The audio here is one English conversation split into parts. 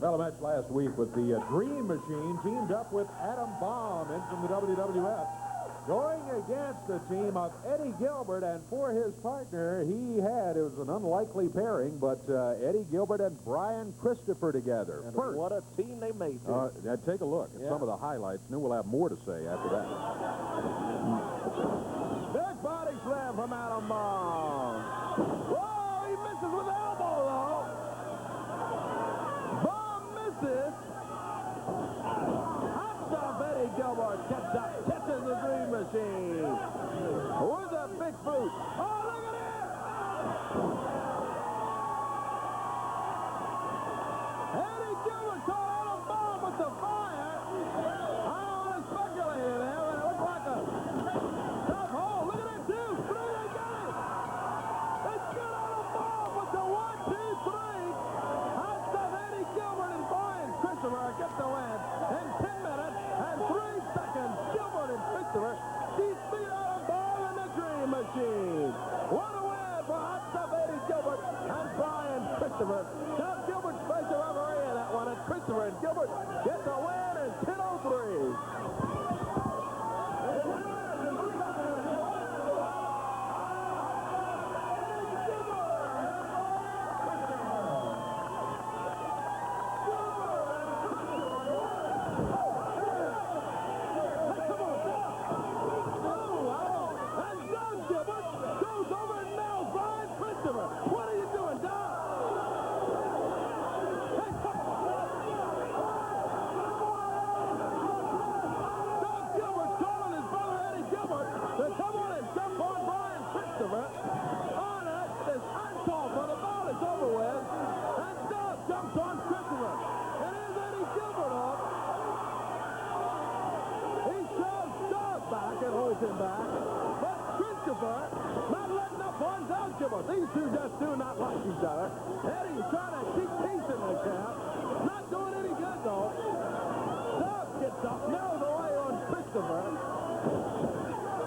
Well, a match last week with the Dream Machine teamed up with Adam Baum in from the WWF, going against the team of Eddie Gilbert, and for his partner, it was an unlikely pairing, but Eddie Gilbert and Brian Christopher together. And what a team they made. Take a look at some of the highlights, and then we'll have more to say after that. Big body slam from Adam Baum. Whoa, he misses with the elbow, though. Baum misses. Hot stuff, Eddie Gilbert catches the Dream Machine with a big boot. Oh, look at it! Eddie Gilbert caught Adam Baum with the fire. I don't want to speculate in there, but it looked like a tough hole. Look at it, 2, 3, they got it. It's good Adam Baum with the 1, 2, 3. Hot stuff, Eddie Gilbert and Brian Christopher get the win in 10 minutes and 3 seconds. Gilbert and Christopher beat Adam Baum in the Dream Machine. What a win for hot stuff Eddie Gilbert and Brian Christopher. Doug Gilbert plays the referee in that one, and Christopher and Gilbert get the win in 10:03. Him back, but Christopher not letting up on Doug Gilbert. These two just do not like each other. Eddie's trying to keep peace in the camp. Not doing any good, though. Doug gets up, nails away on Christopher.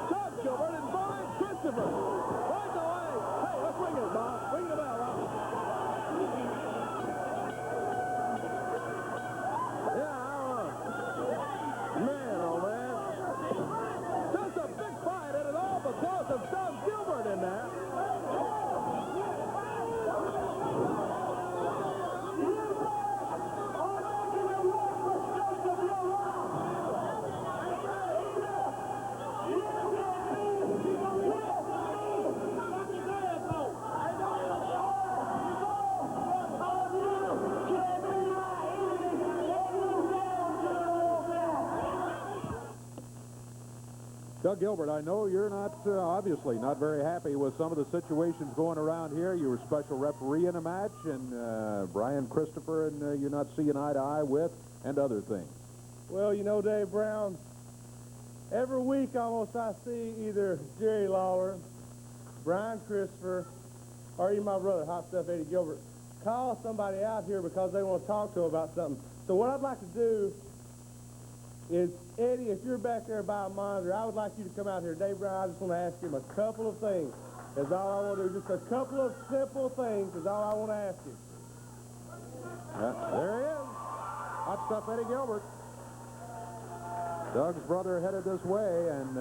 Doug Gilbert and Brian Christopher. Right away. Hey, let's ring it, Bob. Ring the bell up. Yeah, I don't know. Man, oh man. Because of Doug Gilbert in there. Doug Gilbert, I know you're not, obviously, not very happy with some of the situations going around here. You were special referee in a match, and Brian Christopher, and you're not seeing eye to eye with, and other things. Well, you know, Dave Brown, every week almost I see either Jerry Lawler, Brian Christopher, or even my brother, Hot Stuff Eddie Gilbert, call somebody out here because they want to talk to them about something. So what I'd like to do is, Eddie, if you're back there by a monitor, I would like you to come out here. Dave Brown, I just want to ask him a couple of things. That's all I want to do. Just a couple of simple things is all I want to ask you. There he is. Hot stuff, Eddie Gilbert. Doug's brother headed this way, and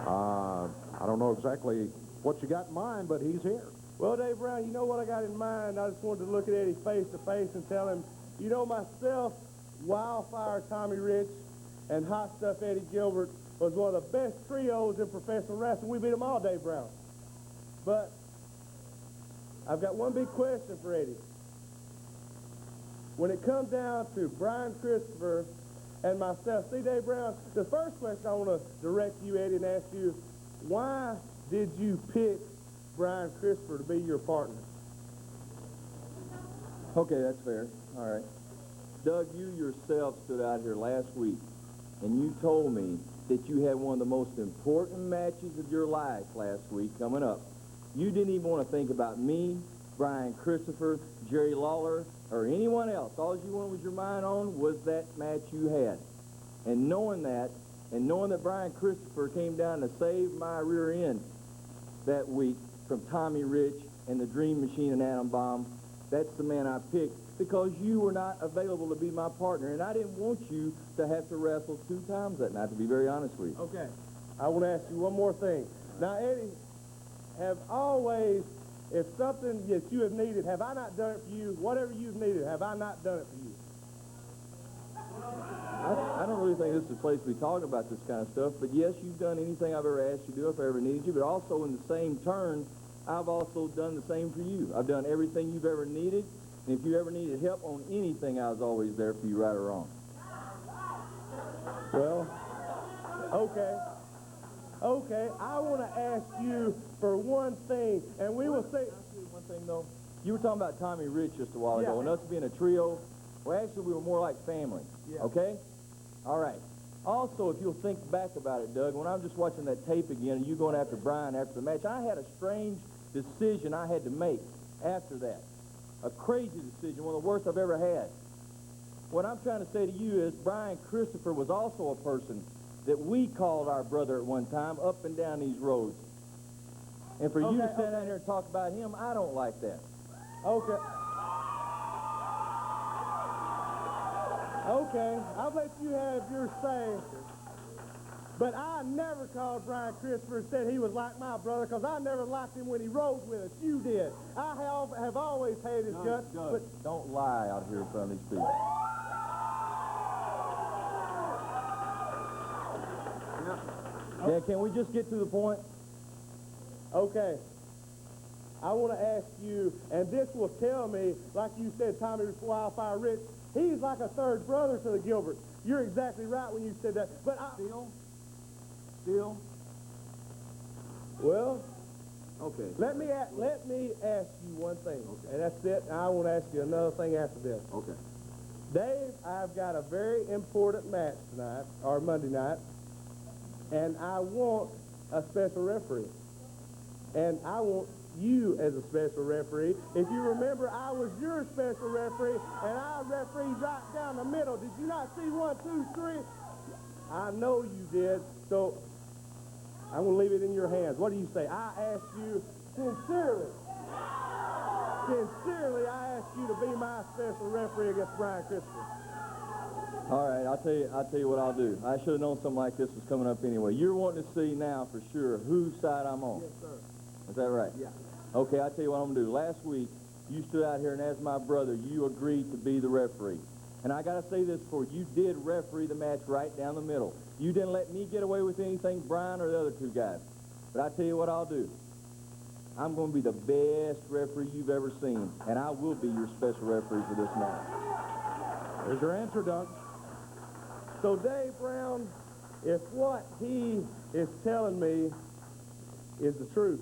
I don't know exactly what you got in mind, but he's here. Well, Dave Brown, you know what I got in mind? I just wanted to look at Eddie face to face and tell him, you know, myself, Wildfire Tommy Rich, and Hot Stuff Eddie Gilbert was one of the best trios in professional wrestling. We beat them all, Dave Brown. But I've got one big question for Eddie. When it comes down to Brian Christopher and myself, see, Dave Brown, the first question I want to direct to you, Eddie, and ask you, why did you pick Brian Christopher to be your partner? Okay, that's fair. All right. Doug, you yourself stood out here last week, and you told me that you had one of the most important matches of your life last week coming up. You didn't even want to think about me, Brian Christopher, Jerry Lawler, or anyone else. All you wanted was your mind on was that match you had. And knowing that, and knowing that Brian Christopher came down to save my rear end that week from Tommy Rich and the Dream Machine and Adam Baum, that's the man I picked because you were not available to be my partner, and I didn't want you to have to wrestle 2 times that night, to be very honest with you. Okay. I want to ask you one more thing. Now, Eddie, have always, if something that you have needed, have I not done it for you? Whatever you've needed, have I not done it for you? I don't really think this is the place to be talking about this kind of stuff, but yes, you've done anything I've ever asked you to do if I ever needed you, but also in the same turn, I've also done the same for you. I've done everything you've ever needed, and if you ever needed help on anything, I was always there for you, right or wrong. Well, okay. Okay, I want to ask you for one thing, and we will say... One thing, though. You were talking about Tommy Rich just a while ago, Yeah. and us being a trio. Well, actually, we were more like family, Yeah. okay? All right. Also, if you'll think back about it, Doug, when I'm just watching that tape again and you going after Brian after the match, I had a strange decision I had to make after that. A crazy decision, one of the worst I've ever had. What I'm trying to say to you is Brian Christopher was also a person that we called our brother at one time up and down these roads. And for you to stand out here and talk about him, I don't like that. Okay. Okay, I'll let you have your say. But I never called Brian Christopher and said he was like my brother because I never liked him when he rode with us. You did. I have always hated his guts. But Don't lie out here in front of these people. Yeah, can we just get to the point? okay. I want to ask you, and this will tell me, like you said, Tommy Wildfire Rich, he's like a third brother to the Gilberts. You're exactly right when you said that. But Still? well, Okay. let me ask you one thing, Okay. and that's it. And I want to ask you another thing after this. Okay. Dave, I've got a very important match tonight, or Monday night, and I want a special referee. And I want you as a special referee. If you remember, I was your special referee, and I refereed right down the middle. Did you not see 1, 2, 3? I know you did, so I'm going to leave it in your hands. What do you say? I ask you sincerely, I ask you to be my special referee against Brian Christopher. All right, I'll tell you what I'll do. I should have known something like this was coming up anyway. You're wanting to see now for sure whose side I'm on. Yes, sir. Is that right? Yeah. Okay, I'll tell you what I'm going to do. Last week, you stood out here and as my brother, you agreed to be the referee. And I got to say this for you. You did referee the match right down the middle. You didn't let me get away with anything, Brian or the other 2 guys. But I tell you what I'll do. I'm going to be the best referee you've ever seen, and I will be your special referee for this match. There's your answer, Doug. So, Dave Brown, if what he is telling me is the truth,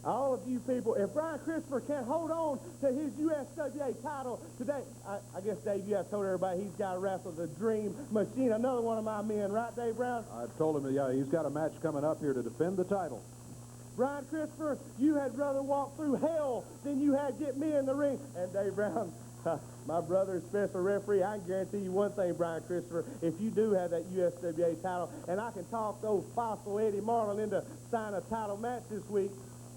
all of you people, if Brian Christopher can't hold on to his USWA title today, I guess, Dave, you have told everybody he's got to wrestle the Dream Machine, another one of my men, right, Dave Brown? I've told him, yeah, he's got a match coming up here to defend the title. Brian Christopher, you had rather walk through hell than you had get me in the ring. And Dave Brown, my brother is special referee. I can guarantee you one thing, Brian Christopher, if you do have that USWA title, and I can talk those fossil Eddie Marlin into signing a title match this week,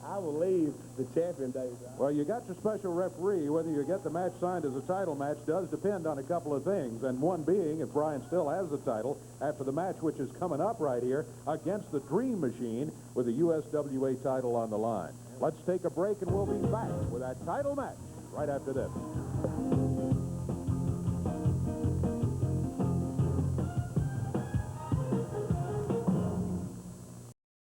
I will leave the champion, Dave Brown. Well, you got your special referee. Whether you get the match signed as a title match does depend on a couple of things, and one being if Brian still has the title after the match, which is coming up right here against the Dream Machine with the USWA title on the line. Let's take a break, and we'll be back with that title match right after this.